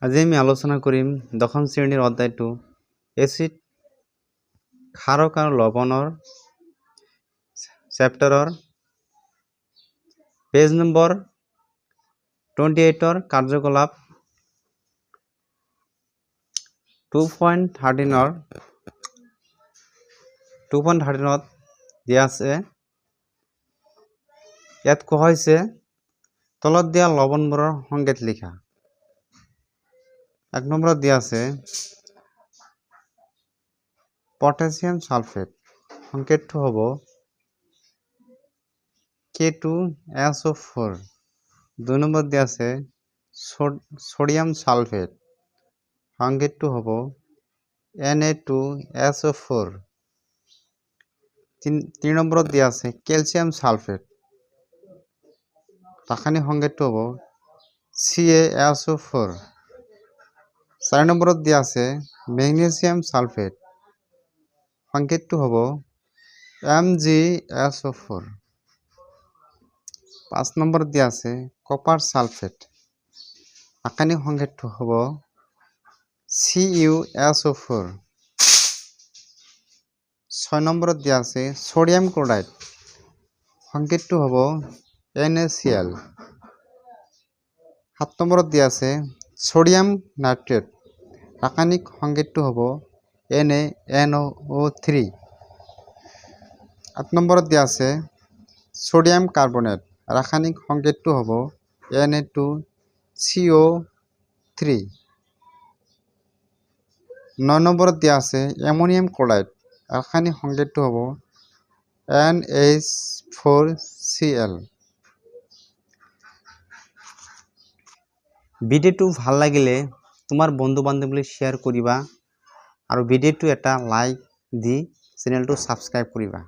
আজি আমি আলোচনা কৰিম দশম শ্ৰেণীৰ অধ্যায়টো এচিড ক্ষাৰক আৰু লৱণৰ চেপ্টাৰৰ পেজ নম্বৰ 28 কাৰ্যকলাপ 2.13 দিয়া আছে। ইয়াত কোৱা হৈছে তলত দিয়া লৱণবোৰৰ সংকেত লিখা। 1 নম্বৰত দিয়া আছে পটাছিয়াম সালফেট, সংকেতটো হ'ব K2SO4। 2 নম্বৰত দিয়া আছে সোডিয়াম সালফেট, সংকেতটো হ'ব Na2SO4। 3 নম্বৰত দিয়া আছে ক্যালসিয়াম সালফেট, ৰাসায়নিক সংকেতটো হ'ব CaSO4। 4 নম্বৰত দিয়া আছে মেগনেছিয়াম সালফেট, সংকেতটো হ'ব MgSO4। 5 নম্বৰত দিয়া আছে কপাৰ সালফেট, ৰাসায়নিক সংকেতটো হ'ব CuSO4। 6 নম্বৰত দিয়া আছে সোডিয়াম ক্লোৰাইড, সংকেতটো হ'ব NaCl। 7 নম্বৰত দিয়া আছে সোডিয়াম নাইট্ৰেট, ৰাসায়নিক সংকেতটো হ'ব NaNO3। 8 নম্বৰত দিয়া আছে সোডিয়াম কাৰ্বনেট, ৰাসায়নিক সংকেতটো হ'ব Na2CO3। 9 নম্বৰত দিয়া আছে এমোনিয়াম ক্লোৰাইড, ৰাসায়নিক সংকেতটো হ'ব NH4Cl। ভিডিওটো ভাল লাগিলে তোমাৰ বন্ধু বান্ধৱীলৈ শ্বেয়াৰ কৰিবা আৰু ভিডিওটো এটা লাইক দি চেনেলটো সাবস্ক্ৰাইব কৰিবা।